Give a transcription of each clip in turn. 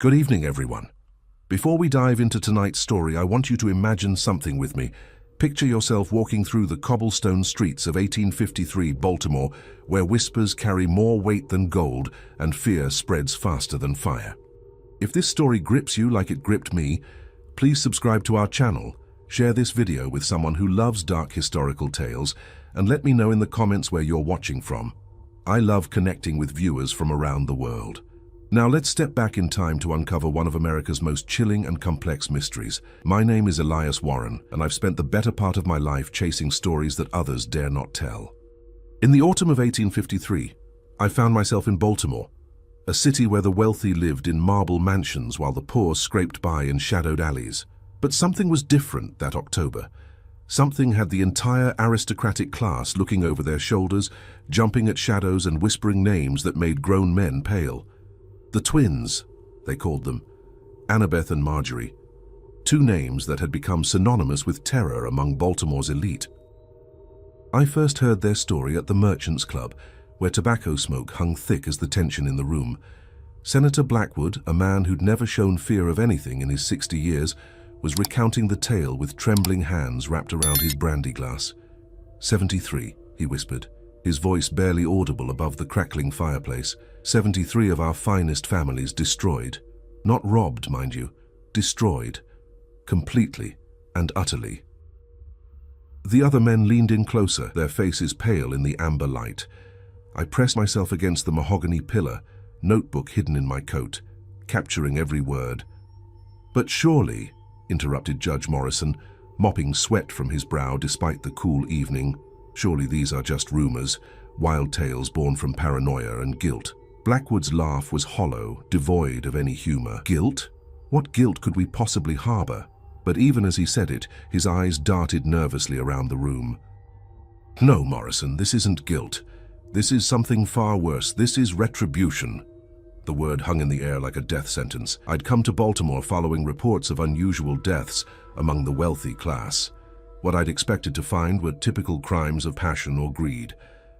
Good evening, everyone. Before we dive into tonight's story, I want you to imagine something with me. Picture yourself walking through the cobblestone streets of 1853 Baltimore, where whispers carry more weight than gold and fear spreads faster than fire. If this story grips you like it gripped me, please subscribe to our channel, share this video with someone who loves dark historical tales, and let me know in the comments where you're watching from. I love connecting with viewers from around the world. Now let's step back in time to uncover one of America's most chilling and complex mysteries. My name is Elias Warren, and I've spent the better part of my life chasing stories that others dare not tell. In the autumn of 1853, I found myself in Baltimore, a city where the wealthy lived in marble mansions while the poor scraped by in shadowed alleys. But something was different that October. Something had the entire aristocratic class looking over their shoulders, jumping at shadows and whispering names that made grown men pale. The twins, they called them, Annabeth and Marjorie, two names that had become synonymous with terror among Baltimore's elite. I first heard their story at the Merchants Club, where tobacco smoke hung thick as the tension in the room. Senator Blackwood, a man who'd never shown fear of anything in his 60 years, was recounting the tale with trembling hands wrapped around his brandy glass. 73, he whispered, his voice barely audible above the crackling fireplace. 73 of our finest families destroyed. Not robbed, mind you, destroyed. Completely and utterly. The other men leaned in closer, their faces pale in the amber light. I pressed myself against the mahogany pillar, notebook hidden in my coat, capturing every word. But surely, interrupted Judge Morrison, mopping sweat from his brow despite the cool evening, surely these are just rumors, wild tales born from paranoia and guilt. Blackwood's laugh was hollow, devoid of any humor. Guilt? What guilt could we possibly harbor? But even as he said it, his eyes darted nervously around the room. No, Morrison, this isn't guilt. This is something far worse. This is retribution. The word hung in the air like a death sentence. I'd come to Baltimore following reports of unusual deaths among the wealthy class. What I'd expected to find were typical crimes of passion or greed.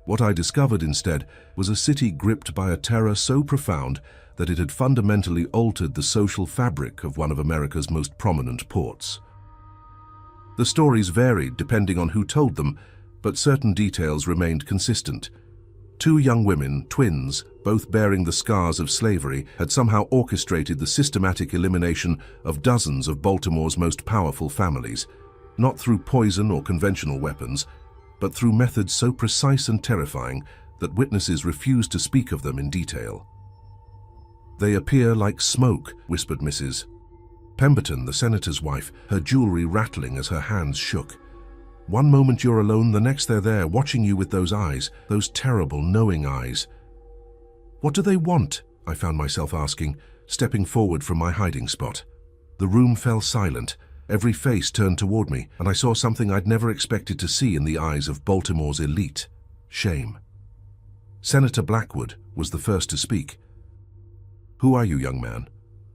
What I discovered instead was a city gripped by a terror so profound that it had fundamentally altered the social fabric of one of America's most prominent ports. The stories varied depending on who told them, but certain details remained consistent. Two young women, twins, both bearing the scars of slavery, had somehow orchestrated the systematic elimination of dozens of Baltimore's most powerful families, not through poison or conventional weapons, but through methods so precise and terrifying that witnesses refused to speak of them in detail. They appear like smoke, whispered Mrs. Pemberton, the senator's wife, her jewelry rattling as her hands shook. One moment you're alone, the next they're there, watching you with those eyes, those terrible, knowing eyes. What do they want? I found myself asking, stepping forward from my hiding spot. The room fell silent. Every face turned toward me, and I saw something I'd never expected to see in the eyes of Baltimore's elite: shame. Senator Blackwood was the first to speak. Who are you, young man?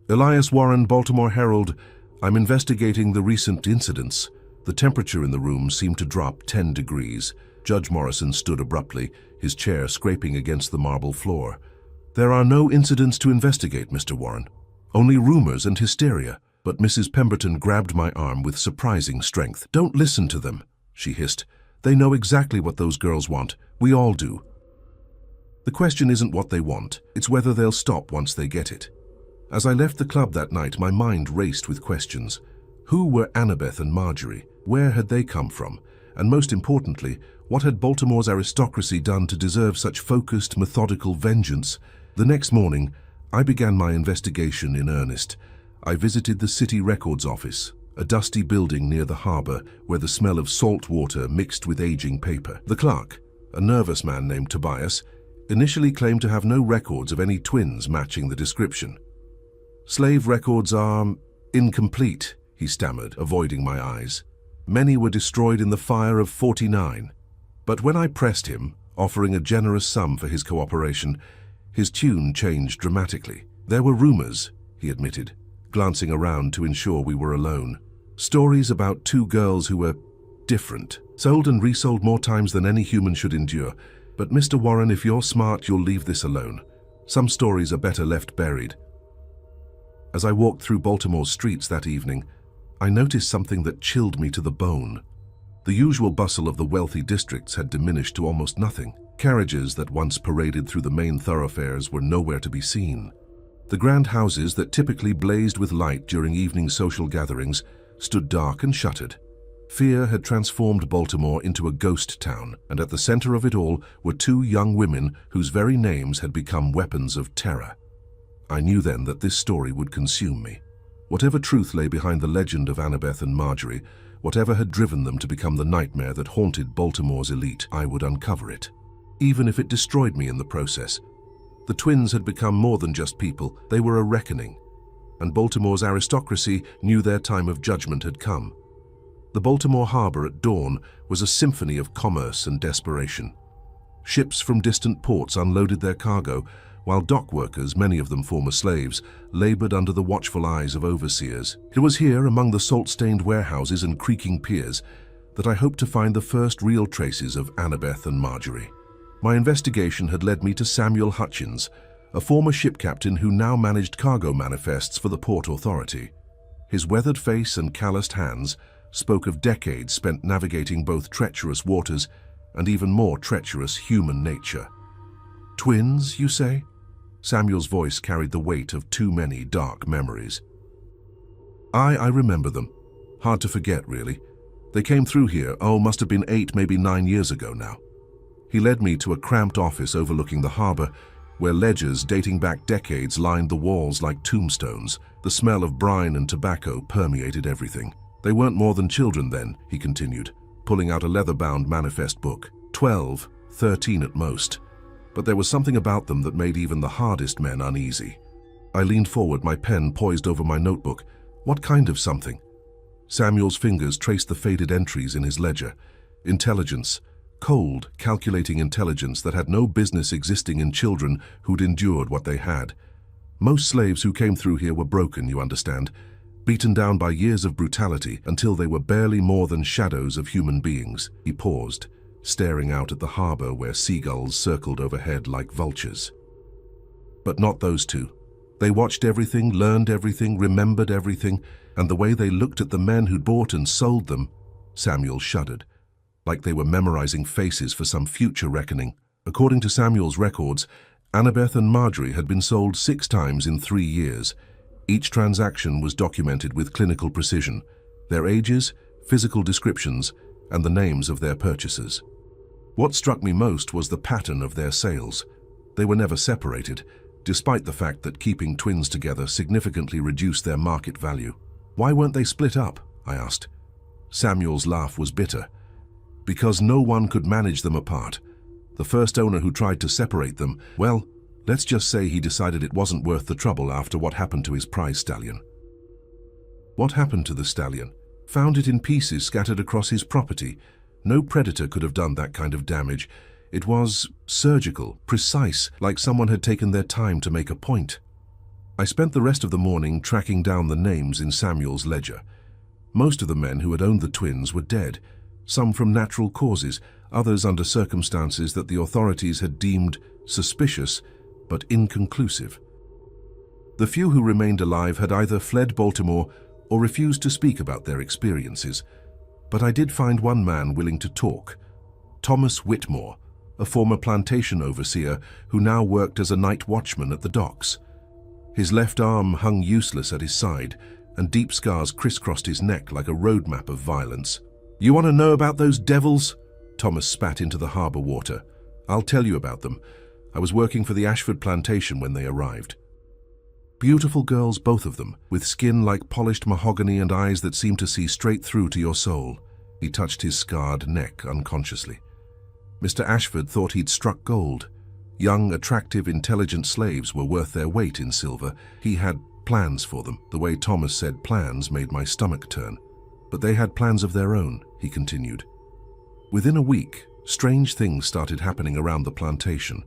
Elias Warren, Baltimore Herald. I'm investigating the recent incidents. The temperature in the room seemed to drop 10 degrees. Judge Morrison stood abruptly, his chair scraping against the marble floor. There are no incidents to investigate, Mr. Warren. Only rumors and hysteria. But Mrs. Pemberton grabbed my arm with surprising strength. Don't listen to them, she hissed. They know exactly what those girls want. We all do. The question isn't what they want, it's whether they'll stop once they get it. As I left the club that night, my mind raced with questions. Who were Annabeth and Marjorie? Where had they come from? And most importantly, what had Baltimore's aristocracy done to deserve such focused, methodical vengeance? The next morning, I began my investigation in earnest. I visited the city records office, a dusty building near the harbor where the smell of salt water mixed with aging paper. The clerk, a nervous man named Tobias, initially claimed to have no records of any twins matching the description. Slave records are incomplete, he stammered, avoiding my eyes. Many were destroyed in the fire of '49. But when I pressed him, offering a generous sum for his cooperation, his tune changed dramatically. There were rumors, he admitted, glancing around to ensure we were alone. Stories about two girls who were different, sold and resold more times than any human should endure. But Mr. Warren, if you're smart, you'll leave this alone. Some stories are better left buried. As I walked through Baltimore's streets that evening, I noticed something that chilled me to the bone. The usual bustle of the wealthy districts had diminished to almost nothing. Carriages that once paraded through the main thoroughfares were nowhere to be seen. The grand houses that typically blazed with light during evening social gatherings stood dark and shuttered. Fear had transformed Baltimore into a ghost town, and at the center of it all were two young women whose very names had become weapons of terror. I knew then that this story would consume me. Whatever truth lay behind the legend of Annabeth and Marjorie, whatever had driven them to become the nightmare that haunted Baltimore's elite, I would uncover it, even if it destroyed me in the process. The twins had become more than just people, they were a reckoning, and Baltimore's aristocracy knew their time of judgment had come. The Baltimore harbor at dawn was a symphony of commerce and desperation. Ships from distant ports unloaded their cargo, while dock workers, many of them former slaves, labored under the watchful eyes of overseers. It was here, among the salt-stained warehouses and creaking piers, that I hoped to find the first real traces of Annabeth and Marjorie. My investigation had led me to Samuel Hutchins, a former ship captain who now managed cargo manifests for the Port Authority. His weathered face and calloused hands spoke of decades spent navigating both treacherous waters and even more treacherous human nature. Twins, you say? Samuel's voice carried the weight of too many dark memories. I remember them. Hard to forget, really. They came through here, must have been 8, maybe 9 years ago now. He led me to a cramped office overlooking the harbor, where ledgers dating back decades lined the walls like tombstones. The smell of brine and tobacco permeated everything. They weren't more than children then, he continued, pulling out a leather-bound manifest book. 12, 13 at most. But there was something about them that made even the hardest men uneasy. I leaned forward, my pen poised over my notebook. What kind of something? Samuel's fingers traced the faded entries in his ledger. Intelligence. Cold, calculating intelligence that had no business existing in children who'd endured what they had. Most slaves who came through here were broken, you understand, beaten down by years of brutality until they were barely more than shadows of human beings. He paused, staring out at the harbor where seagulls circled overhead like vultures. But not those two. They watched everything, learned everything, remembered everything, and the way they looked at the men who'd bought and sold them, Samuel shuddered, like they were memorizing faces for some future reckoning. According to Samuel's records, Annabeth and Marjorie had been sold 6 times in 3 years. Each transaction was documented with clinical precision, their ages, physical descriptions, and the names of their purchasers. What struck me most was the pattern of their sales. They were never separated, despite the fact that keeping twins together significantly reduced their market value. Why weren't they split up? I asked. Samuel's laugh was bitter. Because no one could manage them apart. The first owner who tried to separate them, well, let's just say he decided it wasn't worth the trouble after what happened to his prize stallion. What happened to the stallion? Found it in pieces scattered across his property. No predator could have done that kind of damage. It was surgical, precise, like someone had taken their time to make a point. I spent the rest of the morning tracking down the names in Samuel's ledger. Most of the men who had owned the twins were dead, some from natural causes, others under circumstances that the authorities had deemed suspicious but inconclusive. The few who remained alive had either fled Baltimore or refused to speak about their experiences. But I did find one man willing to talk, Thomas Whitmore, a former plantation overseer who now worked as a night watchman at the docks. His left arm hung useless at his side, and deep scars crisscrossed his neck like a road map of violence. "You want to know about those devils?" Thomas spat into the harbor water. "I'll tell you about them. I was working for the Ashford plantation when they arrived. Beautiful girls, both of them, with skin like polished mahogany and eyes that seemed to see straight through to your soul." He touched his scarred neck unconsciously. Mr. Ashford thought he'd struck gold. Young, attractive, intelligent slaves were worth their weight in silver. He had plans for them. The way Thomas said plans made my stomach turn. But they had plans of their own, he continued. Within a week, strange things started happening around the plantation.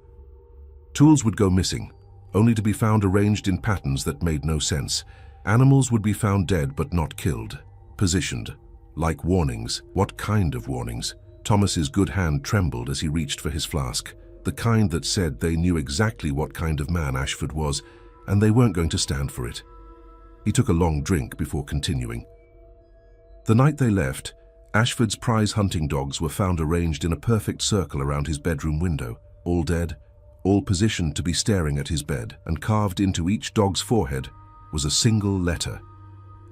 Tools would go missing, only to be found arranged in patterns that made no sense. Animals would be found dead but not killed, positioned, like warnings. What kind of warnings? Thomas's good hand trembled as he reached for his flask, the kind that said they knew exactly what kind of man Ashford was, and they weren't going to stand for it. He took a long drink before continuing. The night they left, Ashford's prize hunting dogs were found arranged in a perfect circle around his bedroom window, all dead, all positioned to be staring at his bed, and carved into each dog's forehead was a single letter.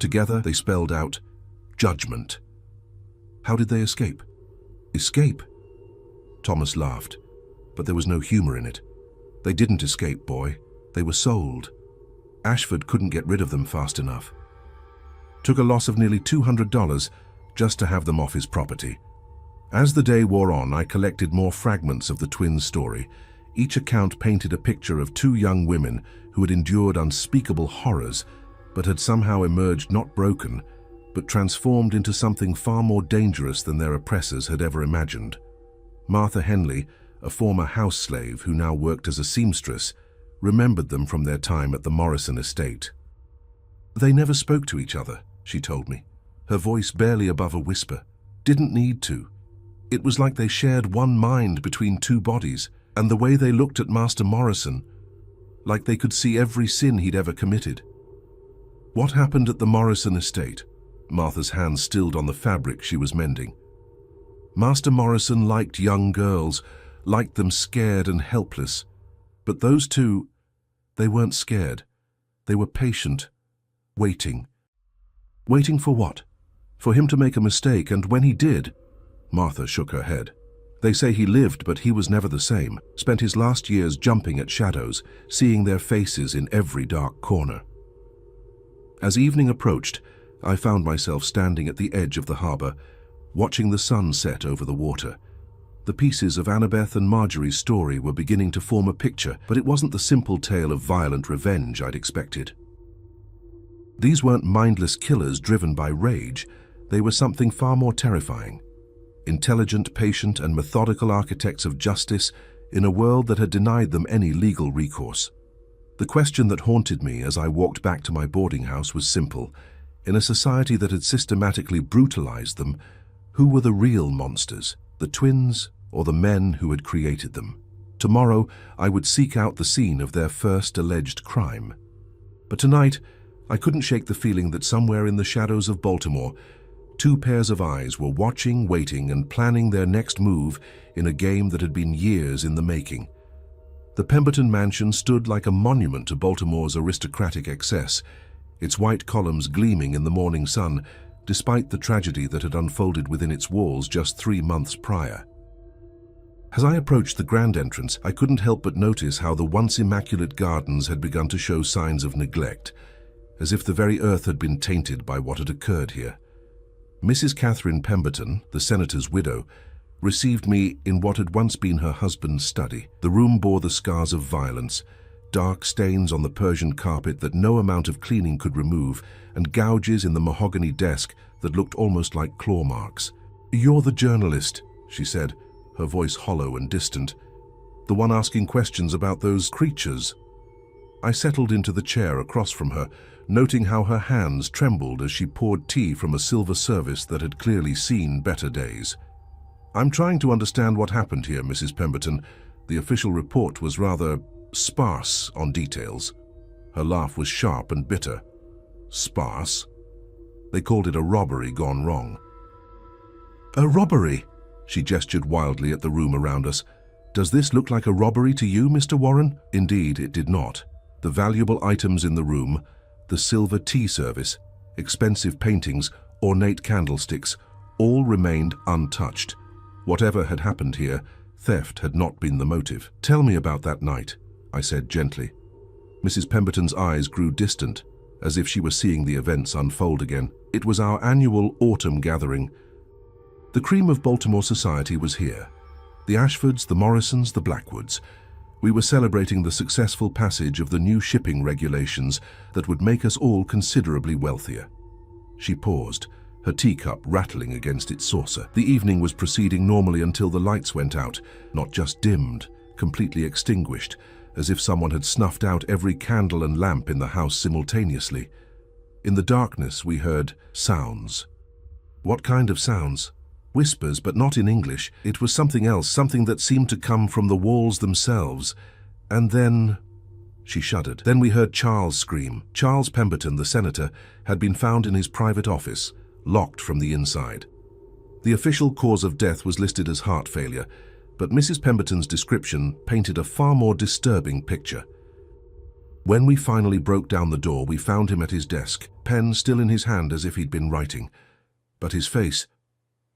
Together they spelled out, "Judgment." How did they escape? Escape? Thomas laughed, but there was no humor in it. They didn't escape, boy. They were sold. Ashford couldn't get rid of them fast enough. Took a loss of nearly $200 just to have them off his property. As the day wore on, I collected more fragments of the twins' story. Each account painted a picture of two young women who had endured unspeakable horrors, but had somehow emerged not broken, but transformed into something far more dangerous than their oppressors had ever imagined. Martha Henley, a former house slave who now worked as a seamstress, remembered them from their time at the Morrison estate. They never spoke to each other, she told me, her voice barely above a whisper. Didn't need to. It was like they shared one mind between two bodies, and the way they looked at Master Morrison, like they could see every sin he'd ever committed. What happened at the Morrison estate? Martha's hand stilled on the fabric she was mending. Master Morrison liked young girls, liked them scared and helpless. But those two, they weren't scared. They were patient, waiting. Waiting for what? For him to make a mistake, and when he did, Martha shook her head. They say he lived, but he was never the same, spent his last years jumping at shadows, seeing their faces in every dark corner. As evening approached, I found myself standing at the edge of the harbour, watching the sun set over the water. The pieces of Annabeth and Marjorie's story were beginning to form a picture, but it wasn't the simple tale of violent revenge I'd expected. These weren't mindless killers driven by rage. They were something far more terrifying. Intelligent, patient, and methodical architects of justice in a world that had denied them any legal recourse. The question that haunted me as I walked back to my boarding house was simple. In a society that had systematically brutalized them, who were the real monsters, the twins or the men who had created them? Tomorrow, I would seek out the scene of their first alleged crime. But tonight, I couldn't shake the feeling that somewhere in the shadows of Baltimore, two pairs of eyes were watching, waiting, and planning their next move in a game that had been years in the making. The Pemberton mansion stood like a monument to Baltimore's aristocratic excess, its white columns gleaming in the morning sun, despite the tragedy that had unfolded within its walls just 3 months prior. As I approached the grand entrance, I couldn't help but notice how the once immaculate gardens had begun to show signs of neglect, as if the very earth had been tainted by what had occurred here. Mrs. Catherine Pemberton, the senator's widow, received me in what had once been her husband's study. The room bore the scars of violence, dark stains on the Persian carpet that no amount of cleaning could remove, and gouges in the mahogany desk that looked almost like claw marks. "You're the journalist," she said, her voice hollow and distant. "The one asking questions about those creatures." I settled into the chair across from her, noting how her hands trembled as she poured tea from a silver service that had clearly seen better days. "I'm trying to understand what happened here, Mrs. Pemberton. The official report was rather sparse on details." Her laugh was sharp and bitter. "Sparse? They called it a robbery gone wrong." "A robbery?" She gestured wildly at the room around us. "Does this look like a robbery to you, Mr. Warren?" Indeed, it did not. The valuable items in the room, the silver tea service, expensive paintings, ornate candlesticks, all remained untouched. Whatever had happened here, theft had not been the motive. "Tell me about that night," I said gently. Mrs. Pemberton's eyes grew distant, as if she were seeing the events unfold again. "It was our annual autumn gathering. The cream of Baltimore society was here. The Ashfords, the Morrisons, the Blackwoods. We were celebrating the successful passage of the new shipping regulations that would make us all considerably wealthier." She paused, her teacup rattling against its saucer. The evening was proceeding normally until the lights went out, not just dimmed, completely extinguished, as if someone had snuffed out every candle and lamp in the house simultaneously. In the darkness, we heard sounds. What kind of sounds? Whispers, but not in English. It was something else, something that seemed to come from the walls themselves. And then She shuddered. Then we heard Charles scream. Charles Pemberton, the senator, had been found in his private office, locked from the inside. The official cause of death was listed as heart failure, but Mrs. Pemberton's description painted a far more disturbing picture. When we finally broke down the door, we found him at his desk, pen still in his hand as if he'd been writing. But his face...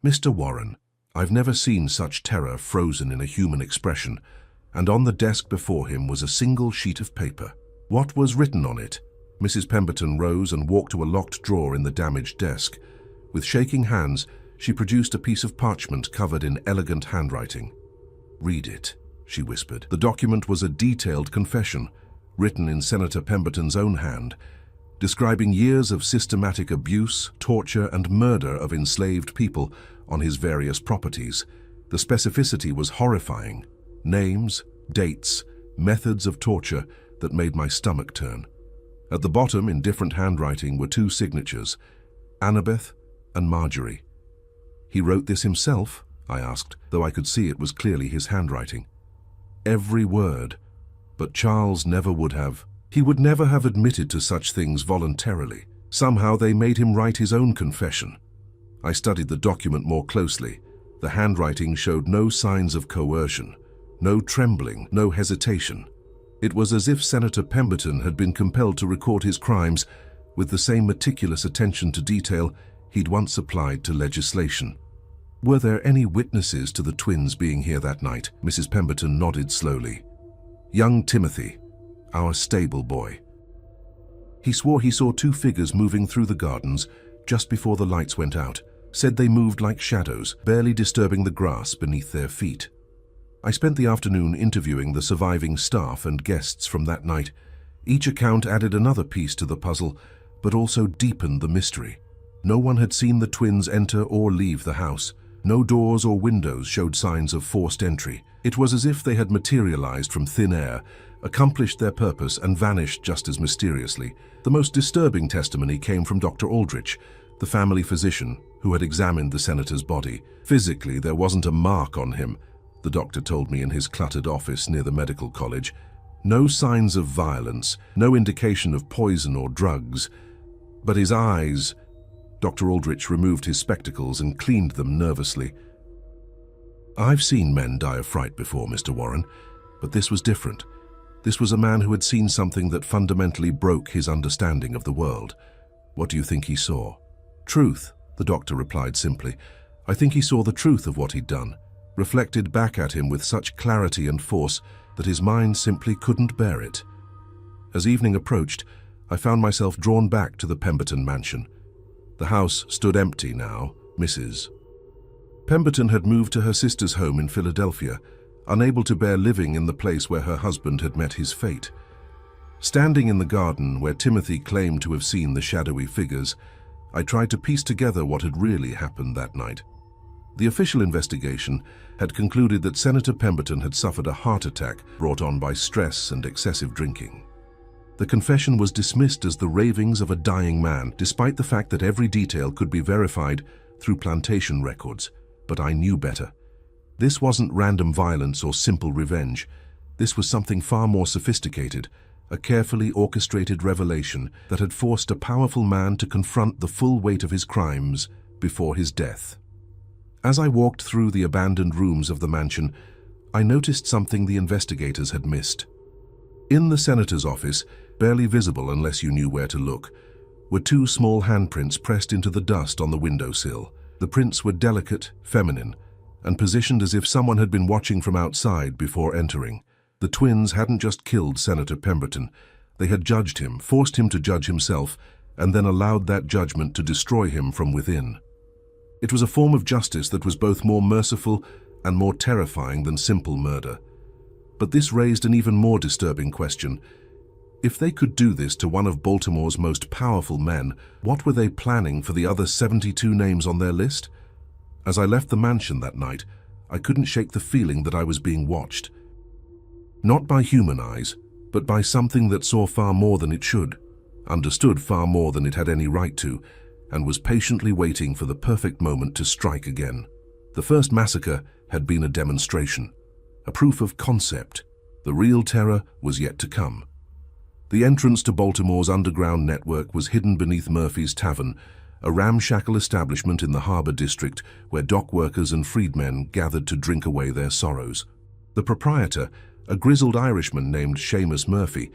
Mr. Warren, I've never seen such terror frozen in a human expression, and on the desk before him was a single sheet of paper. What was written on it? Mrs. Pemberton rose and walked to a locked drawer in the damaged desk. With shaking hands, she produced a piece of parchment covered in elegant handwriting. "Read it," she whispered. The document was a detailed confession, written in Senator Pemberton's own hand, describing years of systematic abuse, torture, and murder of enslaved people on his various properties. The specificity was horrifying. Names, dates, methods of torture that made my stomach turn. At the bottom, in different handwriting, were two signatures, Annabeth and Marjorie. "He wrote this himself?" I asked, though I could see it was clearly his handwriting. Every word. But Charles never would have. He would never have admitted to such things voluntarily. Somehow they made him write his own confession. I studied the document more closely. The handwriting showed no signs of coercion, no trembling, no hesitation. It was as if Senator Pemberton had been compelled to record his crimes with the same meticulous attention to detail he'd once applied to legislation. "Were there any witnesses to the twins being here that night?" Mrs. Pemberton nodded slowly. "Young Timothy, our stable boy. He swore he saw two figures moving through the gardens just before the lights went out. Said they moved like shadows, barely disturbing the grass beneath their feet." I spent the afternoon interviewing the surviving staff and guests from that night. Each account added another piece to the puzzle, but also deepened the mystery. No one had seen the twins enter or leave the house. No doors or windows showed signs of forced entry. It was as if they had materialized from thin air, accomplished their purpose, and vanished just as mysteriously. The most disturbing testimony came from Dr. Aldrich, the family physician who had examined the senator's body. Physically, there wasn't a mark on him, the doctor told me in his cluttered office near the medical college. No signs of violence, no indication of poison or drugs. But his eyes... Dr. Aldrich removed his spectacles and cleaned them nervously. "I've seen men die of fright before, Mr. Warren, but this was different. This was a man who had seen something that fundamentally broke his understanding of the world. What do you think he saw?" "Truth," the doctor replied simply. "I think he saw the truth of what he'd done, reflected back at him with such clarity and force that his mind simply couldn't bear it." As evening approached, I found myself drawn back to the Pemberton mansion. The house stood empty now. Mrs. Pemberton had moved to her sister's home in Philadelphia, unable to bear living in the place where her husband had met his fate. Standing in the garden where Timothy claimed to have seen the shadowy figures, I tried to piece together what had really happened that night. The official investigation had concluded that Senator Pemberton had suffered a heart attack brought on by stress and excessive drinking. The confession was dismissed as the ravings of a dying man, despite the fact that every detail could be verified through plantation records. But I knew better. This wasn't random violence or simple revenge. This was something far more sophisticated, a carefully orchestrated revelation that had forced a powerful man to confront the full weight of his crimes before his death. As I walked through the abandoned rooms of the mansion, I noticed something the investigators had missed. In the senator's office, barely visible unless you knew where to look, were two small handprints pressed into the dust on the windowsill. The prints were delicate, feminine, and positioned as if someone had been watching from outside before entering. The twins hadn't just killed Senator Pemberton. They had judged him, forced him to judge himself, and then allowed that judgment to destroy him from within. It was a form of justice that was both more merciful and more terrifying than simple murder. But this raised an even more disturbing question. If they could do this to one of Baltimore's most powerful men, what were they planning for the other 72 names on their list? As I left the mansion that night, I couldn't shake the feeling that I was being watched. Not by human eyes, but by something that saw far more than it should, understood far more than it had any right to, and was patiently waiting for the perfect moment to strike again. The first massacre had been a demonstration, a proof of concept. The real terror was yet to come. The entrance to Baltimore's underground network was hidden beneath Murphy's Tavern, a ramshackle establishment in the harbor district where dock workers and freedmen gathered to drink away their sorrows. The proprietor, a grizzled Irishman named Seamus Murphy,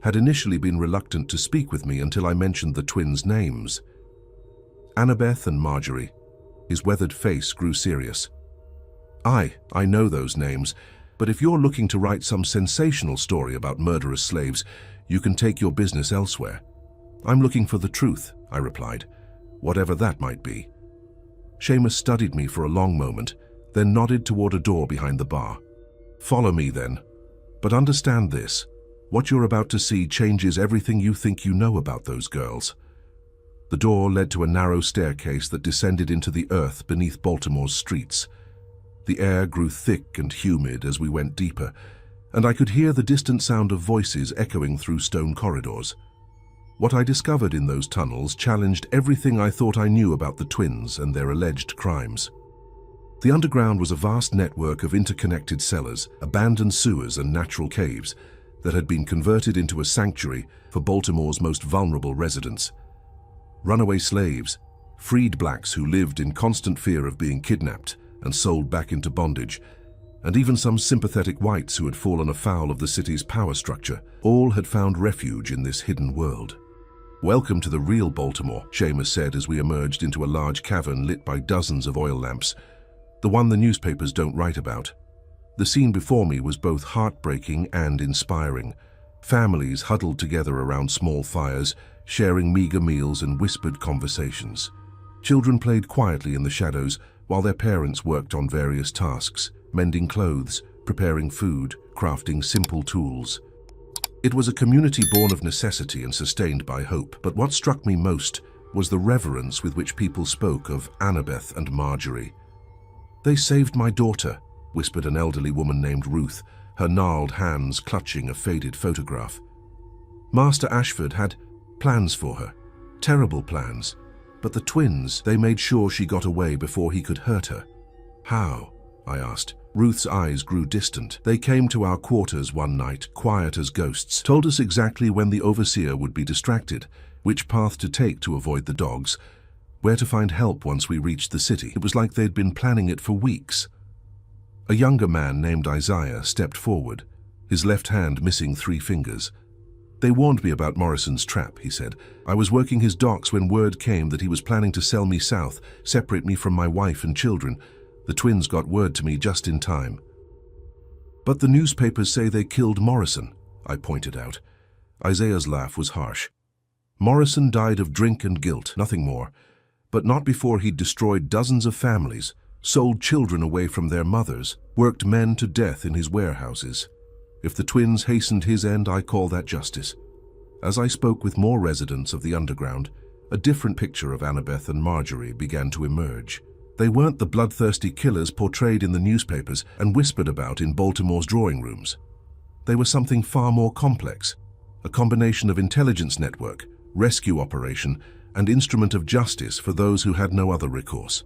had initially been reluctant to speak with me until I mentioned the twins' names. Annabeth and Marjorie. His weathered face grew serious. I know those names, but if you're looking to write some sensational story about murderous slaves, you can take your business elsewhere. I'm looking for the truth, I replied, whatever that might be. Seamus studied me for a long moment, then nodded toward a door behind the bar. Follow me then. But understand this, what you're about to see changes everything you think you know about those girls. The door led to a narrow staircase that descended into the earth beneath Baltimore's streets. The air grew thick and humid as we went deeper, and I could hear the distant sound of voices echoing through stone corridors. What I discovered in those tunnels challenged everything I thought I knew about the twins and their alleged crimes. The underground was a vast network of interconnected cellars, abandoned sewers and natural caves that had been converted into a sanctuary for Baltimore's most vulnerable residents. Runaway slaves, freed blacks who lived in constant fear of being kidnapped and sold back into bondage, and even some sympathetic whites who had fallen afoul of the city's power structure, all had found refuge in this hidden world. "Welcome to the real Baltimore," Seamus said as we emerged into a large cavern lit by dozens of oil lamps, the one the newspapers don't write about. The scene before me was both heartbreaking and inspiring. Families huddled together around small fires, sharing meager meals and whispered conversations. Children played quietly in the shadows while their parents worked on various tasks, mending clothes, preparing food, crafting simple tools. It was a community born of necessity and sustained by hope, but what struck me most was the reverence with which people spoke of Annabeth and Marjorie. "They saved my daughter," whispered an elderly woman named Ruth, her gnarled hands clutching a faded photograph. "Master Ashford had plans for her, terrible plans, but the twins, they made sure she got away before he could hurt her." "How?" I asked. Ruth's eyes grew distant. "They came to our quarters one night, quiet as ghosts, told us exactly when the overseer would be distracted, which path to take to avoid the dogs, where to find help once we reached the city. It was like they'd been planning it for weeks." A younger man named Isaiah stepped forward, his left hand missing 3 fingers. "They warned me about Morrison's trap," he said. "I was working his docks when word came that he was planning to sell me south, separate me from my wife and children. The twins got word to me just in time." "But the newspapers say they killed Morrison," I pointed out. Isaiah's laugh was harsh. "Morrison died of drink and guilt, nothing more. But not before he'd destroyed dozens of families, sold children away from their mothers, worked men to death in his warehouses. If the twins hastened his end, I call that justice." As I spoke with more residents of the underground, a different picture of Annabeth and Marjorie began to emerge. They weren't the bloodthirsty killers portrayed in the newspapers and whispered about in Baltimore's drawing rooms. They were something far more complex, a combination of intelligence network, rescue operation, and instrument of justice for those who had no other recourse.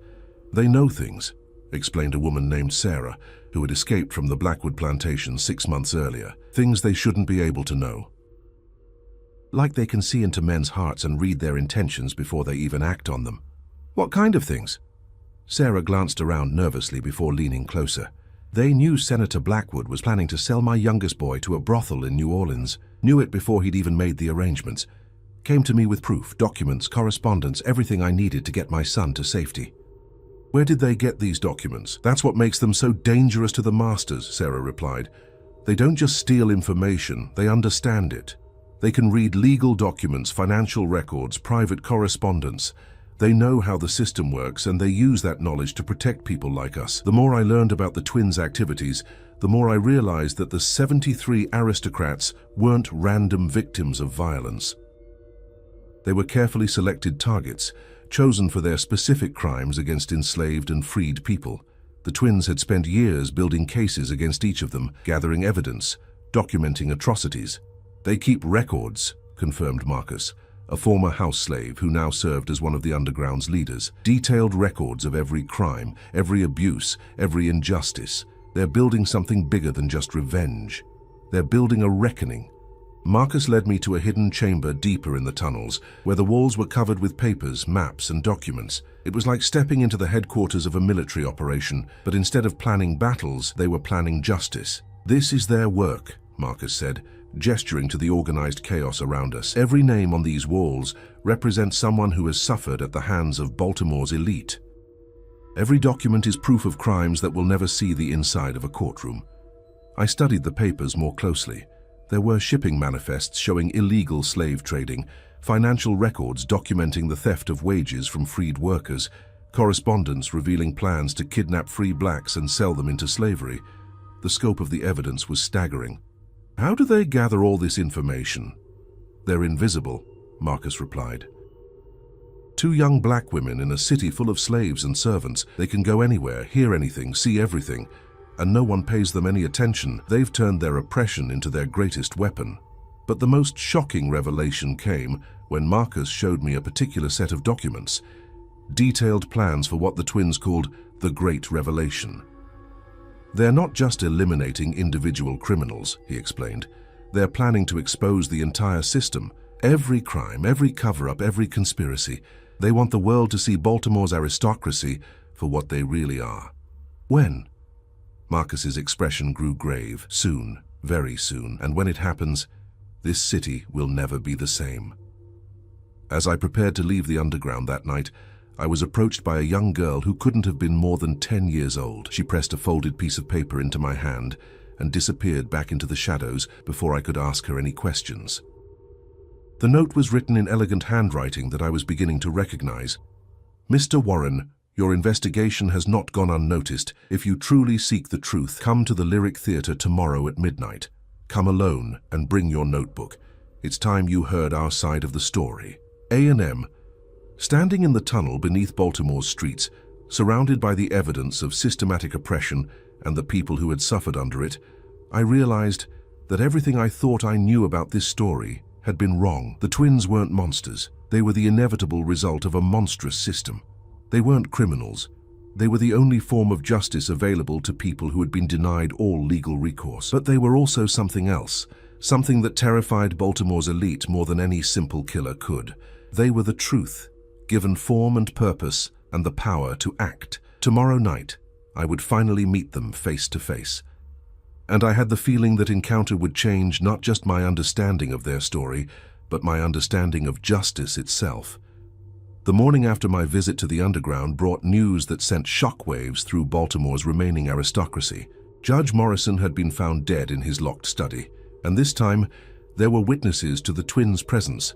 "They know things," explained a woman named Sarah, who had escaped from the Blackwood plantation 6 months earlier. "Things they shouldn't be able to know. Like they can see into men's hearts and read their intentions before they even act on them." "What kind of things?" Sarah glanced around nervously before leaning closer. "They knew Senator Blackwood was planning to sell my youngest boy to a brothel in New Orleans. Knew it before he'd even made the arrangements. Came to me with proof, documents, correspondence, everything I needed to get my son to safety." "Where did they get these documents?" "That's what makes them so dangerous to the masters," Sarah replied. "They don't just steal information, they understand it. They can read legal documents, financial records, private correspondence. They know how the system works, and they use that knowledge to protect people like us." The more I learned about the twins' activities, the more I realized that the 73 aristocrats weren't random victims of violence. They were carefully selected targets, chosen for their specific crimes against enslaved and freed people. The twins had spent years building cases against each of them, gathering evidence, documenting atrocities. "They keep records," confirmed Marcus, a former house slave who now served as one of the underground's leaders. "Detailed records of every crime, every abuse, every injustice. They're building something bigger than just revenge. They're building a reckoning. Marcus led me to a hidden chamber deeper in the tunnels, where the walls were covered with papers, maps, and documents. It was like stepping into the headquarters of a military operation, but instead of planning battles, they were planning justice. "This is their work," Marcus said, gesturing to the organized chaos around us. "Every name on these walls represents someone who has suffered at the hands of Baltimore's elite. Every document is proof of crimes that will never see the inside of a courtroom." I studied the papers more closely. There were shipping manifests showing illegal slave trading, financial records documenting the theft of wages from freed workers, correspondence revealing plans to kidnap free blacks and sell them into slavery. The scope of the evidence was staggering. "How do they gather all this information?" "They're invisible," Marcus replied. "Two young black women in a city full of slaves and servants. They can go anywhere, hear anything, see everything, and no one pays them any attention. They've turned their oppression into their greatest weapon." But the most shocking revelation came when Marcus showed me a particular set of documents, detailed plans for what the twins called the Great Revelation. "They're not just eliminating individual criminals," he explained. "They're planning to expose the entire system, every crime, every cover-up, every conspiracy. They want the world to see Baltimore's aristocracy for what they really are." "When?" Marcus's expression grew grave. "Soon, very soon, and when it happens, this city will never be the same." As I prepared to leave the underground that night, I was approached by a young girl who couldn't have been more than 10 years old. She pressed a folded piece of paper into my hand and disappeared back into the shadows before I could ask her any questions. The note was written in elegant handwriting that I was beginning to recognize. "Mr. Warren, your investigation has not gone unnoticed. If you truly seek the truth, come to the Lyric Theatre tomorrow at midnight. Come alone and bring your notebook. It's time you heard our side of the story. A&M." Standing in the tunnel beneath Baltimore's streets, surrounded by the evidence of systematic oppression and the people who had suffered under it, I realized that everything I thought I knew about this story had been wrong. The twins weren't monsters. They were the inevitable result of a monstrous system. They weren't criminals. They were the only form of justice available to people who had been denied all legal recourse. But they were also something else, something that terrified Baltimore's elite more than any simple killer could. They were the truth, given form and purpose and the power to act. Tomorrow night, I would finally meet them face to face. And I had the feeling that encounter would change not just my understanding of their story, but my understanding of justice itself. The morning after my visit to the underground brought news that sent shockwaves through Baltimore's remaining aristocracy. Judge Morrison had been found dead in his locked study, and this time there were witnesses to the twins' presence.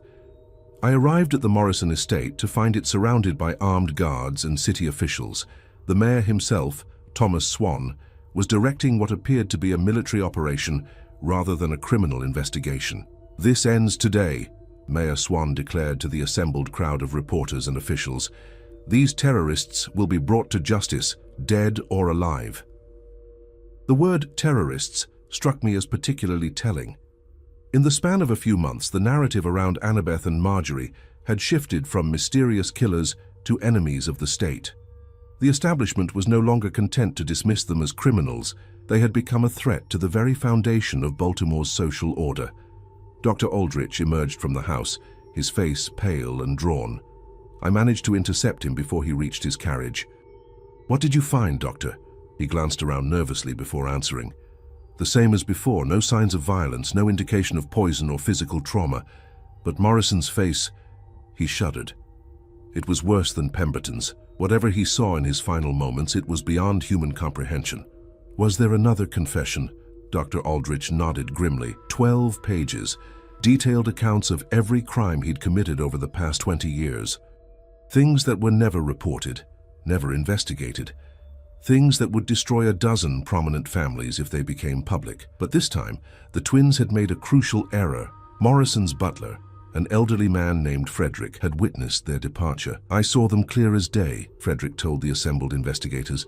I arrived at the Morrison estate to find it surrounded by armed guards and city officials. The mayor himself, Thomas Swan, was directing what appeared to be a military operation rather than a criminal investigation. "This ends today," Mayor Swan declared to the assembled crowd of reporters and officials. "These terrorists will be brought to justice, dead or alive." The word terrorists struck me as particularly telling. In the span of a few months, the narrative around Annabeth and Marjorie had shifted from mysterious killers to enemies of the state. The establishment was no longer content to dismiss them as criminals. They had become a threat to the very foundation of Baltimore's social order. Dr. Aldrich emerged from the house, his face pale and drawn. I managed to intercept him before he reached his carriage. "What did you find, Doctor?" He glanced around nervously before answering. The same as before, no signs of violence, no indication of poison or physical trauma. But Morrison's face, he shuddered. It was worse than Pemberton's. Whatever he saw in his final moments, it was beyond human comprehension. "Was there another confession?" Dr. Aldrich nodded grimly. 12 pages, detailed accounts of every crime he'd committed over the past 20 years. Things that were never reported, never investigated. Things that would destroy a dozen prominent families if they became public. But this time, the twins had made a crucial error. Morrison's butler, an elderly man named Frederick, had witnessed their departure. "I saw them clear as day," Frederick told the assembled investigators.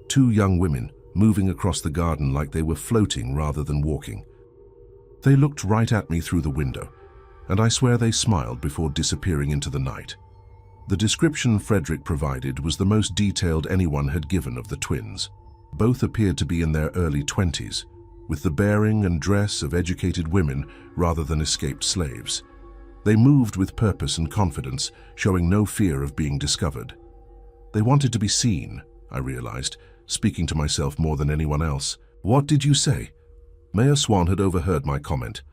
"Two young women, moving across the garden like they were floating rather than walking. They looked right at me through the window, and I swear they smiled before disappearing into the night." The description Frederick provided was the most detailed anyone had given of the twins. Both appeared to be in their early 20s, with the bearing and dress of educated women rather than escaped slaves. They moved with purpose and confidence, showing no fear of being discovered. They wanted to be seen, I realized, speaking to myself more than anyone else. "What did you say?" Mayor Swan had overheard my comment.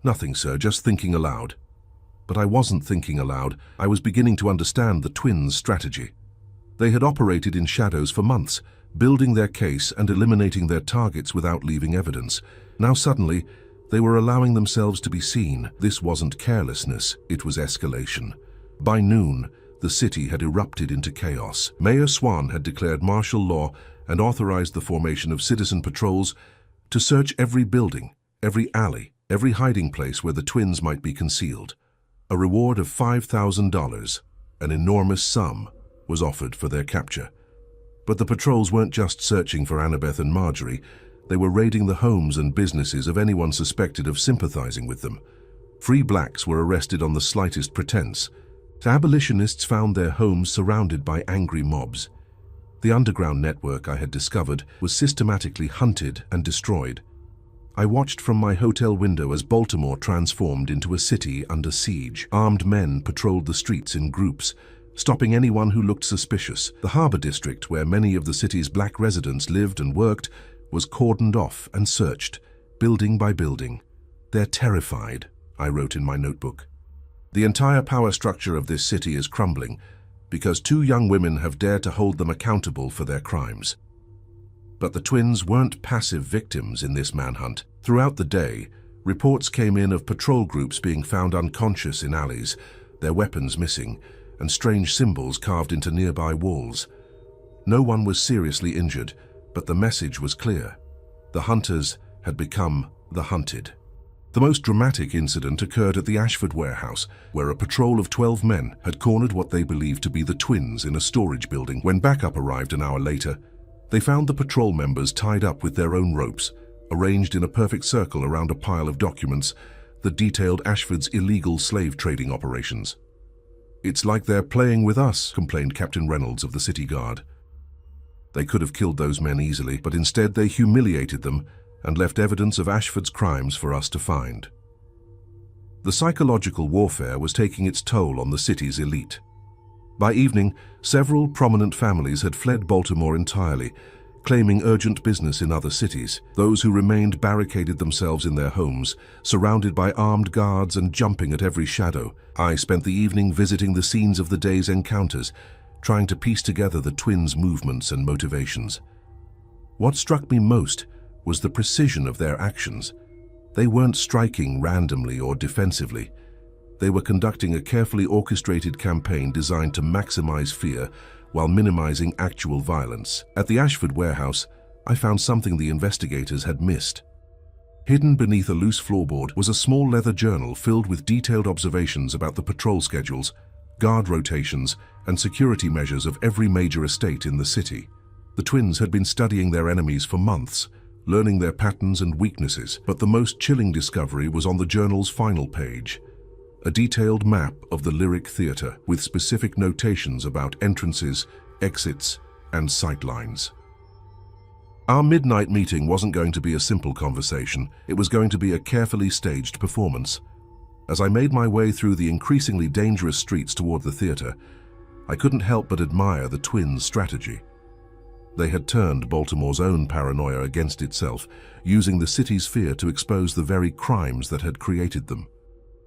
"Nothing, sir, just thinking aloud." But I wasn't thinking aloud. I was beginning to understand the twins' strategy. They had operated in shadows for months, building their case and eliminating their targets without leaving evidence. Now suddenly, they were allowing themselves to be seen. This wasn't carelessness, it was escalation. By noon, the city had erupted into chaos. Mayor Swan had declared martial law and authorized the formation of citizen patrols to search every building, every alley, every hiding place where the twins might be concealed. A reward of $5,000, an enormous sum, was offered for their capture. But the patrols weren't just searching for Annabeth and Marjorie. They were raiding the homes and businesses of anyone suspected of sympathizing with them. Free blacks were arrested on the slightest pretense. Abolitionists found their homes surrounded by angry mobs. The underground network I had discovered was systematically hunted and destroyed. I watched from my hotel window as Baltimore transformed into a city under siege. Armed men patrolled the streets in groups, stopping anyone who looked suspicious. The harbor district, where many of the city's black residents lived and worked, was cordoned off and searched, building by building. "They're terrified," I wrote in my notebook. "The entire power structure of this city is crumbling because two young women have dared to hold them accountable for their crimes." But the twins weren't passive victims in this manhunt. Throughout the day, reports came in of patrol groups being found unconscious in alleys, their weapons missing, and strange symbols carved into nearby walls. No one was seriously injured, but the message was clear. The hunters had become the hunted. The most dramatic incident occurred at the Ashford warehouse, where a patrol of 12 men had cornered what they believed to be the twins in a storage building. When backup arrived an hour later, they found the patrol members tied up with their own ropes, arranged in a perfect circle around a pile of documents that detailed Ashford's illegal slave trading operations. "It's like they're playing with us," complained Captain Reynolds of the City Guard. They could have killed those men easily, but instead they humiliated them and left evidence of Ashford's crimes for us to find. The psychological warfare was taking its toll on the city's elite. By evening, several prominent families had fled Baltimore entirely, claiming urgent business in other cities. Those who remained barricaded themselves in their homes, surrounded by armed guards and jumping at every shadow. I spent the evening visiting the scenes of the day's encounters, trying to piece together the twins' movements and motivations. What struck me most was the precision of their actions. They weren't striking randomly or defensively. They were conducting a carefully orchestrated campaign designed to maximize fear while minimizing actual violence. At the Ashford warehouse, I found something the investigators had missed. Hidden beneath a loose floorboard was a small leather journal filled with detailed observations about the patrol schedules, guard rotations, and security measures of every major estate in the city. The twins had been studying their enemies for months, learning their patterns and weaknesses, but the most chilling discovery was on the journal's final page. A detailed map of the Lyric Theatre with specific notations about entrances, exits, and sightlines. Our midnight meeting wasn't going to be a simple conversation. It was going to be a carefully staged performance. As I made my way through the increasingly dangerous streets toward the theatre, I couldn't help but admire the twins' strategy. They had turned Baltimore's own paranoia against itself, using the city's fear to expose the very crimes that had created them.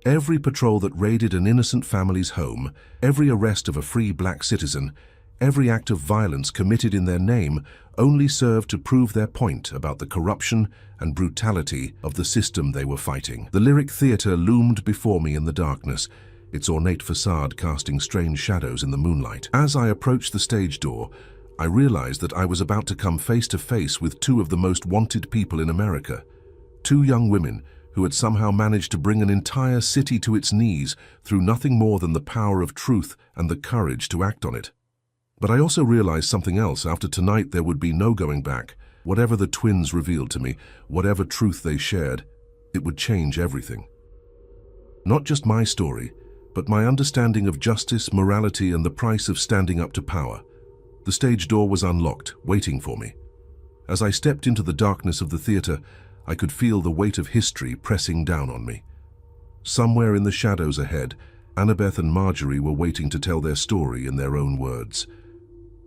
Every patrol that raided an innocent family's home, every arrest of a free black citizen, every act of violence committed in their name only served to prove their point about the corruption and brutality of the system they were fighting. The Lyric Theatre loomed before me in the darkness, its ornate facade casting strange shadows in the moonlight. As I approached the stage door, I realized that I was about to come face to face with two of the most wanted people in America. Two young women who had somehow managed to bring an entire city to its knees through nothing more than the power of truth and the courage to act on it. But I also realized something else. After tonight, there would be no going back. Whatever the twins revealed to me, whatever truth they shared, it would change everything. Not just my story, but my understanding of justice, morality, and the price of standing up to power. The stage door was unlocked, waiting for me. As I stepped into the darkness of the theatre, I could feel the weight of history pressing down on me. Somewhere in the shadows ahead, Annabeth and Marjorie were waiting to tell their story in their own words.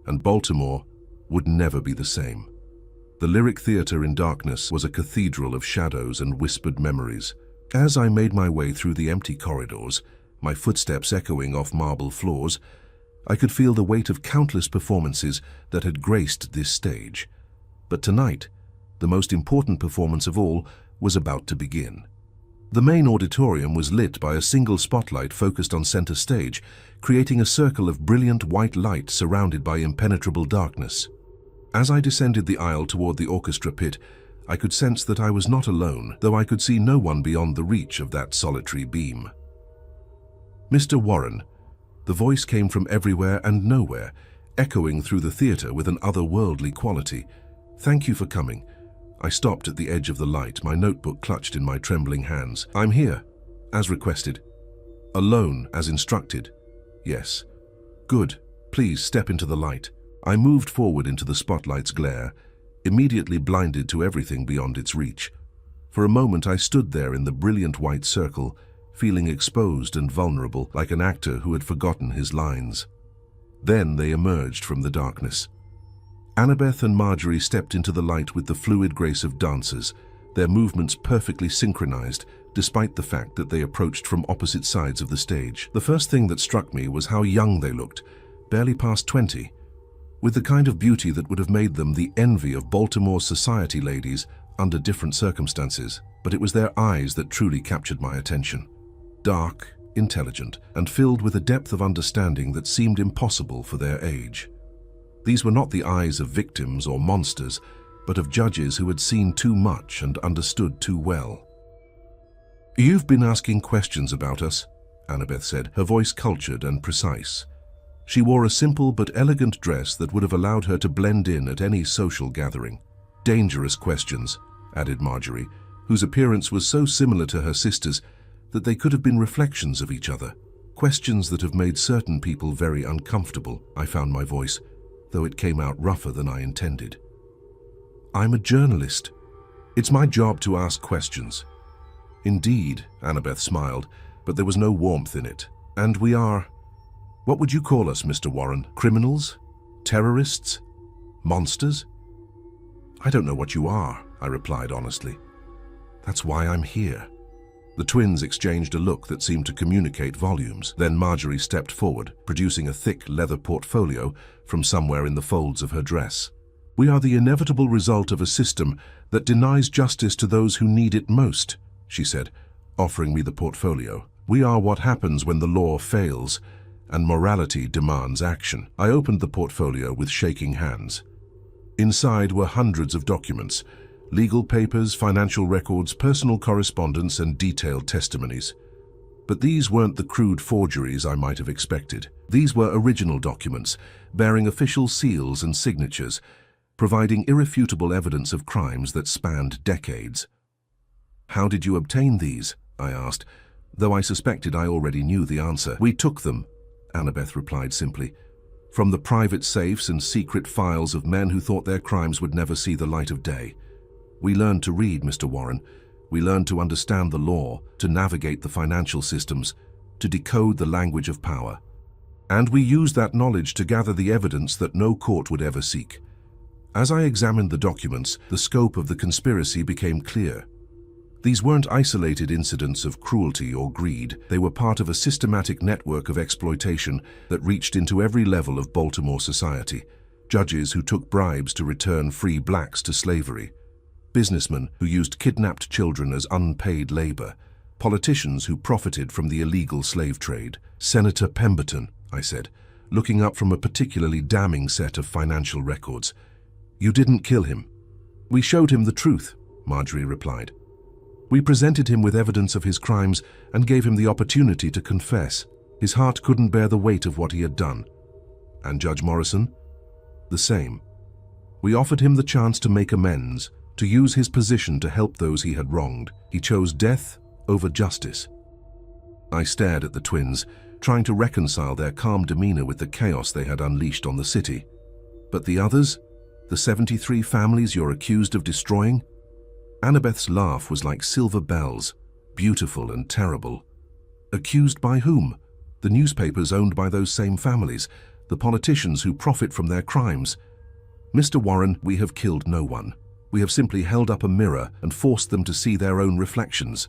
And Baltimore would never be the same. The Lyric Theatre in darkness was a cathedral of shadows and whispered memories. As I made my way through the empty corridors, my footsteps echoing off marble floors, I could feel the weight of countless performances that had graced this stage. But tonight, the most important performance of all was about to begin. The main auditorium was lit by a single spotlight focused on center stage, creating a circle of brilliant white light surrounded by impenetrable darkness. As I descended the aisle toward the orchestra pit, I could sense that I was not alone, though I could see no one beyond the reach of that solitary beam. "Mr. Warren," the voice came from everywhere and nowhere, echoing through the theater with an otherworldly quality. "Thank you for coming." I stopped at the edge of the light, my notebook clutched in my trembling hands. "I'm here, as requested." "Alone, as instructed?" "Yes." "Good. Please step into the light." I moved forward into the spotlight's glare, immediately blinded to everything beyond its reach. For a moment I stood there in the brilliant white circle, feeling exposed and vulnerable, like an actor who had forgotten his lines. Then they emerged from the darkness. Annabeth and Marjorie stepped into the light with the fluid grace of dancers, their movements perfectly synchronized, despite the fact that they approached from opposite sides of the stage. The first thing that struck me was how young they looked, barely past 20, with the kind of beauty that would have made them the envy of Baltimore's society ladies under different circumstances. But it was their eyes that truly captured my attention. Dark, intelligent, and filled with a depth of understanding that seemed impossible for their age. These were not the eyes of victims or monsters, but of judges who had seen too much and understood too well. "You've been asking questions about us," Annabeth said, her voice cultured and precise. She wore a simple but elegant dress that would have allowed her to blend in at any social gathering. "Dangerous questions," added Marjorie, whose appearance was so similar to her sister's that they could have been reflections of each other. "Questions that have made certain people very uncomfortable," I found my voice, though it came out rougher than I intended. "I'm a journalist. It's my job to ask questions." "Indeed," Annabeth smiled, but there was no warmth in it. "And we are... What would you call us, Mr. Warren? Criminals? Terrorists? Monsters?" "I don't know what you are," I replied honestly. "That's why I'm here." The twins exchanged a look that seemed to communicate volumes. Then Marjorie stepped forward, producing a thick leather portfolio from somewhere in the folds of her dress. "We are the inevitable result of a system that denies justice to those who need it most," she said, offering me the portfolio. "We are what happens when the law fails and morality demands action." I opened the portfolio with shaking hands. Inside were hundreds of documents, legal papers, financial records, personal correspondence, and detailed testimonies. But these weren't the crude forgeries I might have expected. These were original documents, bearing official seals and signatures, providing irrefutable evidence of crimes that spanned decades. "How did you obtain these?" I asked, though I suspected I already knew the answer. "We took them," Annabeth replied simply, "from the private safes and secret files of men who thought their crimes would never see the light of day. We learned to read, Mr. Warren. We learned to understand the law, to navigate the financial systems, to decode the language of power. And we used that knowledge to gather the evidence that no court would ever seek." As I examined the documents, the scope of the conspiracy became clear. These weren't isolated incidents of cruelty or greed. They were part of a systematic network of exploitation that reached into every level of Baltimore society. Judges who took bribes to return free blacks to slavery. Businessmen who used kidnapped children as unpaid labor. Politicians who profited from the illegal slave trade. "Senator Pemberton," I said, looking up from a particularly damning set of financial records. "You didn't kill him." "We showed him the truth," Marjorie replied. "We presented him with evidence of his crimes and gave him the opportunity to confess. His heart couldn't bear the weight of what he had done." "And Judge Morrison?" "The same. We offered him the chance to make amends, to use his position to help those he had wronged. He chose death over justice." I stared at the twins, trying to reconcile their calm demeanor with the chaos they had unleashed on the city. "But the others? The 73 families you're accused of destroying?" Annabeth's laugh was like silver bells, beautiful and terrible. Accused by whom? The newspapers owned by those same families, the politicians who profit from their crimes. Mr. Warren, we have killed no one. We have simply held up a mirror and forced them to see their own reflections.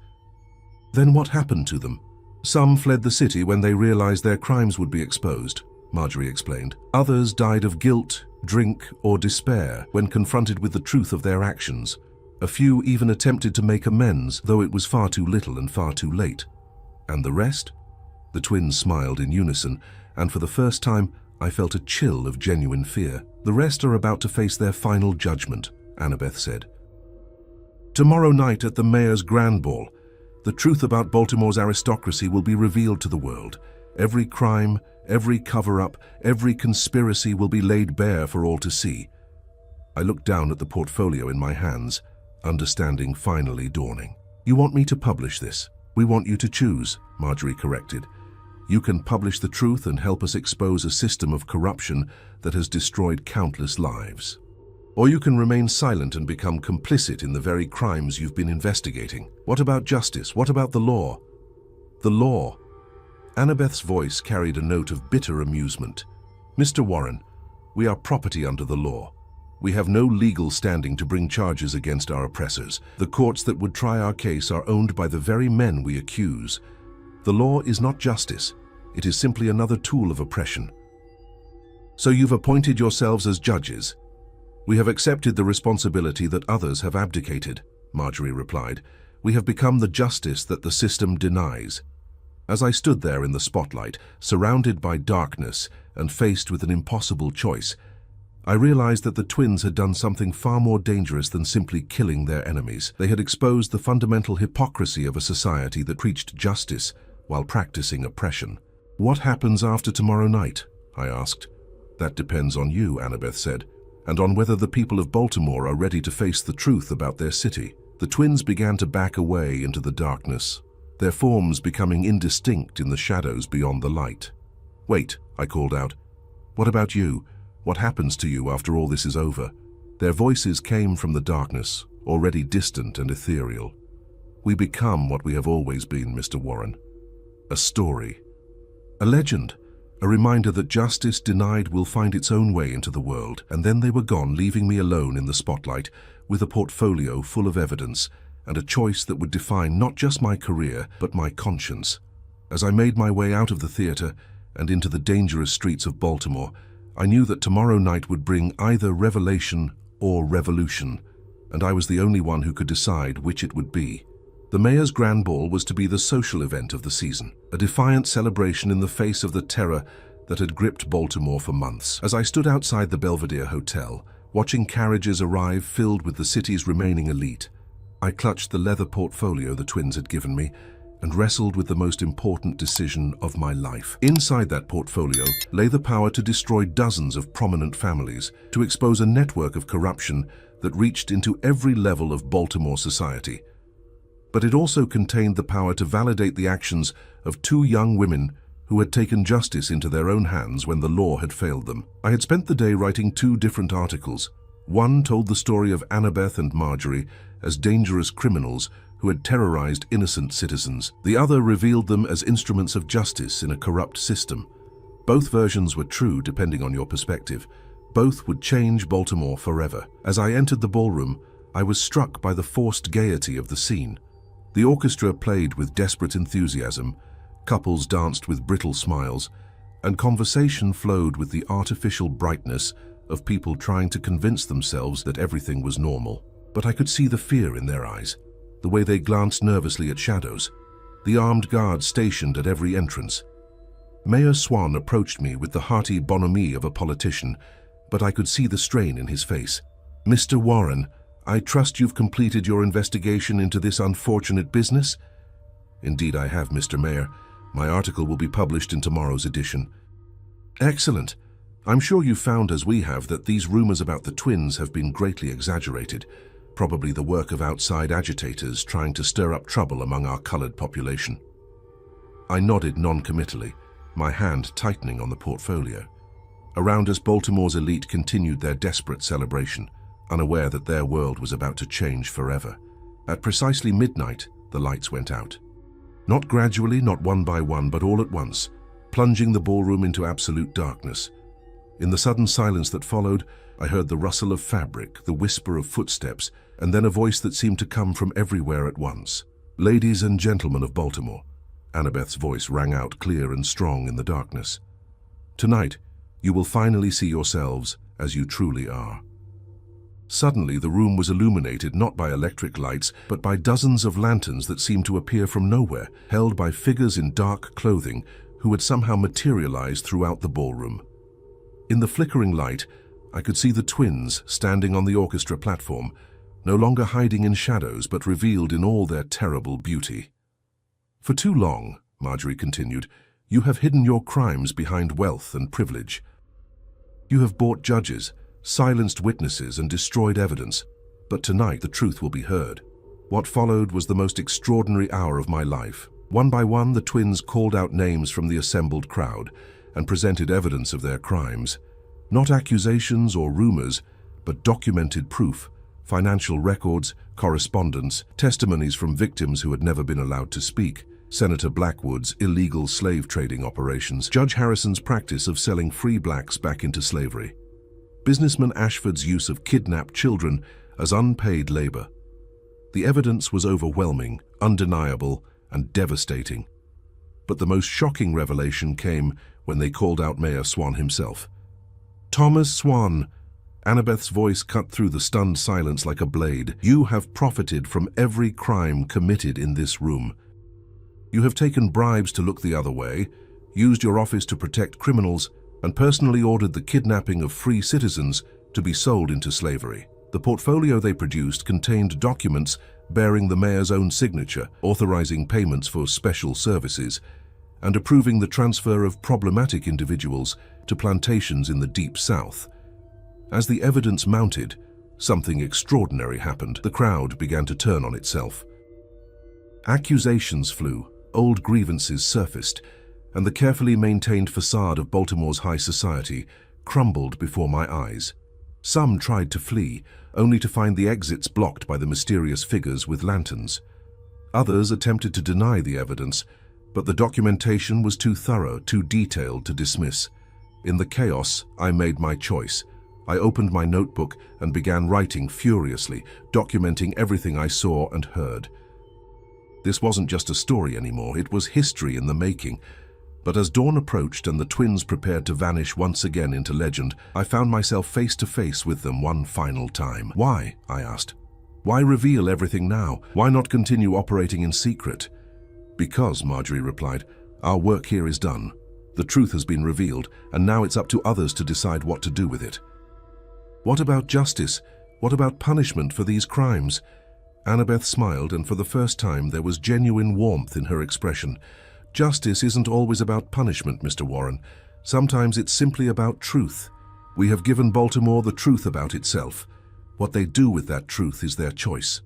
Then what happened to them? Some fled the city when they realized their crimes would be exposed, Marjorie explained. Others died of guilt, drink, or despair when confronted with the truth of their actions. A few even attempted to make amends, though it was far too little and far too late. And the rest? The twins smiled in unison, and for the first time, I felt a chill of genuine fear. The rest are about to face their final judgment, Annabeth said. Tomorrow night at the mayor's grand ball, the truth about Baltimore's aristocracy will be revealed to the world. Every crime, every cover-up, every conspiracy will be laid bare for all to see. I looked down at the portfolio in my hands, understanding finally dawning. You want me to publish this? We want you to choose, Marjorie corrected. You can publish the truth and help us expose a system of corruption that has destroyed countless lives. Or you can remain silent and become complicit in the very crimes you've been investigating. What about justice? What about the law? The law. Annabeth's voice carried a note of bitter amusement. Mr. Warren, we are property under the law. We have no legal standing to bring charges against our oppressors. The courts that would try our case are owned by the very men we accuse. The law is not justice. It is simply another tool of oppression. So you've appointed yourselves as judges. We have accepted the responsibility that others have abdicated, Marjorie replied. We have become the justice that the system denies. As I stood there in the spotlight, surrounded by darkness and faced with an impossible choice, I realized that the twins had done something far more dangerous than simply killing their enemies. They had exposed the fundamental hypocrisy of a society that preached justice while practicing oppression. What happens after tomorrow night? I asked. That depends on you, Annabeth said, and on whether the people of Baltimore are ready to face the truth about their city. The twins began to back away into the darkness, their forms becoming indistinct in the shadows beyond the light. Wait, I called out. What about you? What happens to you after all this is over? Their voices came from the darkness, already distant and ethereal. We become what we have always been, Mr. Warren. A story. A legend. A reminder that justice denied will find its own way into the world. And then they were gone, leaving me alone in the spotlight, with a portfolio full of evidence, and a choice that would define not just my career, but my conscience. As I made my way out of the theater and into the dangerous streets of Baltimore, I knew that tomorrow night would bring either revelation or revolution, and I was the only one who could decide which it would be. The mayor's grand ball was to be the social event of the season, a defiant celebration in the face of the terror that had gripped Baltimore for months. As I stood outside the Belvedere Hotel, watching carriages arrive filled with the city's remaining elite, I clutched the leather portfolio the twins had given me and wrestled with the most important decision of my life. Inside that portfolio lay the power to destroy dozens of prominent families, to expose a network of corruption that reached into every level of Baltimore society. But it also contained the power to validate the actions of two young women who had taken justice into their own hands when the law had failed them. I had spent the day writing two different articles. One told the story of Annabeth and Marjorie as dangerous criminals who had terrorized innocent citizens. The other revealed them as instruments of justice in a corrupt system. Both versions were true depending on your perspective. Both would change Baltimore forever. As I entered the ballroom, I was struck by the forced gaiety of the scene. The orchestra played with desperate enthusiasm, couples danced with brittle smiles, and conversation flowed with the artificial brightness of people trying to convince themselves that everything was normal. But I could see the fear in their eyes, the way they glanced nervously at shadows, the armed guards stationed at every entrance. Mayor Swan approached me with the hearty bonhomie of a politician, but I could see the strain in his face. Mr. Warren, I trust you've completed your investigation into this unfortunate business? Indeed I have, Mr. Mayor. My article will be published in tomorrow's edition. Excellent. I'm sure you've found, as we have, that these rumors about the twins have been greatly exaggerated, probably the work of outside agitators trying to stir up trouble among our colored population. I nodded non-committally, my hand tightening on the portfolio. Around us, Baltimore's elite continued their desperate celebration, unaware that their world was about to change forever. At precisely midnight, the lights went out. Not gradually, not one by one, but all at once, plunging the ballroom into absolute darkness. In the sudden silence that followed, I heard the rustle of fabric, the whisper of footsteps, and then a voice that seemed to come from everywhere at once. "Ladies and gentlemen of Baltimore," Annabeth's voice rang out clear and strong in the darkness. "Tonight, you will finally see yourselves as you truly are." Suddenly, the room was illuminated not by electric lights, but by dozens of lanterns that seemed to appear from nowhere, held by figures in dark clothing who had somehow materialized throughout the ballroom. In the flickering light, I could see the twins standing on the orchestra platform, no longer hiding in shadows but revealed in all their terrible beauty. "For too long," Marjorie continued, "you have hidden your crimes behind wealth and privilege. You have bought judges, silenced witnesses, and destroyed evidence. But tonight the truth will be heard." What followed was the most extraordinary hour of my life. One by one, the twins called out names from the assembled crowd and presented evidence of their crimes. Not accusations or rumors, but documented proof, financial records, correspondence, testimonies from victims who had never been allowed to speak, Senator Blackwood's illegal slave trading operations, Judge Harrison's practice of selling free blacks back into slavery, businessman Ashford's use of kidnapped children as unpaid labor. The evidence was overwhelming, undeniable, and devastating. But the most shocking revelation came when they called out Mayor Swan himself. "Thomas Swan," Annabeth's voice cut through the stunned silence like a blade, "you have profited from every crime committed in this room. You have taken bribes to look the other way, used your office to protect criminals, and personally ordered the kidnapping of free citizens to be sold into slavery." The portfolio they produced contained documents bearing the mayor's own signature, authorizing payments for special services, and approving the transfer of problematic individuals to plantations in the Deep South. As the evidence mounted, something extraordinary happened. The crowd began to turn on itself. Accusations flew, old grievances surfaced, and the carefully maintained facade of Baltimore's high society crumbled before my eyes. Some tried to flee, only to find the exits blocked by the mysterious figures with lanterns. Others attempted to deny the evidence, but the documentation was too thorough, too detailed to dismiss. In the chaos, I made my choice. I opened my notebook and began writing furiously, documenting everything I saw and heard. This wasn't just a story anymore, it was history in the making. But as dawn approached and the twins prepared to vanish once again into legend, I found myself face to face with them one final time. "Why?" I asked. "Why reveal everything now? Why not continue operating in secret?" "Because," Marjorie replied, "our work here is done. The truth has been revealed, and now it's up to others to decide what to do with it." "What about justice? What about punishment for these crimes?" Annabeth smiled, and for the first time there was genuine warmth in her expression. "Justice isn't always about punishment, Mr. Warren. Sometimes it's simply about truth. We have given Baltimore the truth about itself. What they do with that truth is their choice."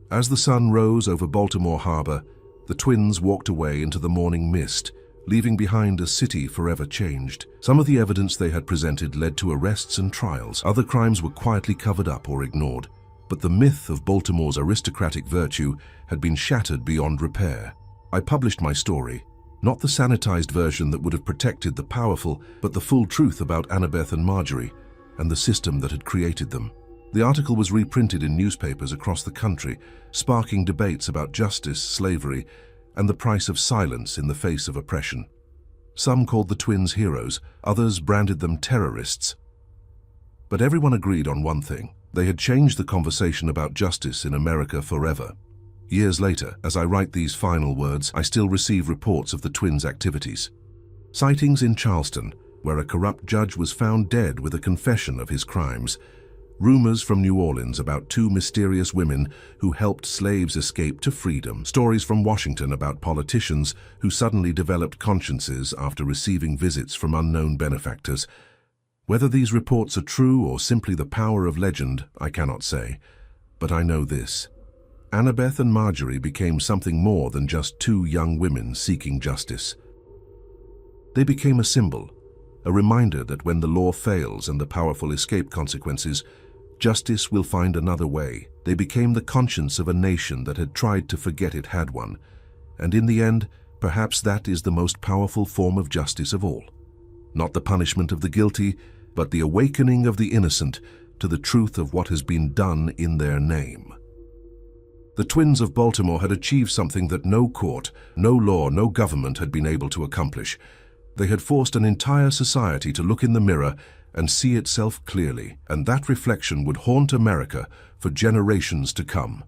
As the sun rose over Baltimore Harbor, the twins walked away into the morning mist, leaving behind a city forever changed. Some of the evidence they had presented led to arrests and trials. Other crimes were quietly covered up or ignored. But the myth of Baltimore's aristocratic virtue had been shattered beyond repair. I published my story, not the sanitized version that would have protected the powerful, but the full truth about Annabeth and Marjorie and the system that had created them. The article was reprinted in newspapers across the country, sparking debates about justice, slavery, and the price of silence in the face of oppression. Some called the twins heroes, others branded them terrorists. But everyone agreed on one thing: they had changed the conversation about justice in America forever. Years later, as I write these final words, I still receive reports of the twins' activities. Sightings in Charleston, where a corrupt judge was found dead with a confession of his crimes. Rumors from New Orleans about two mysterious women who helped slaves escape to freedom. Stories from Washington about politicians who suddenly developed consciences after receiving visits from unknown benefactors. Whether these reports are true or simply the power of legend, I cannot say. But I know this: Annabeth and Marjorie became something more than just two young women seeking justice. They became a symbol, a reminder that when the law fails and the powerful escape consequences, Justice will find another way. They became the conscience of a nation that had tried to forget it had one. And in the end, perhaps that is the most powerful form of justice of all. Not the punishment of the guilty, but the awakening of the innocent to the truth of what has been done in their name. The twins of Baltimore had achieved something that no court, no law, no government had been able to accomplish. They had forced an entire society to look in the mirror and see itself clearly, and that reflection would haunt America for generations to come.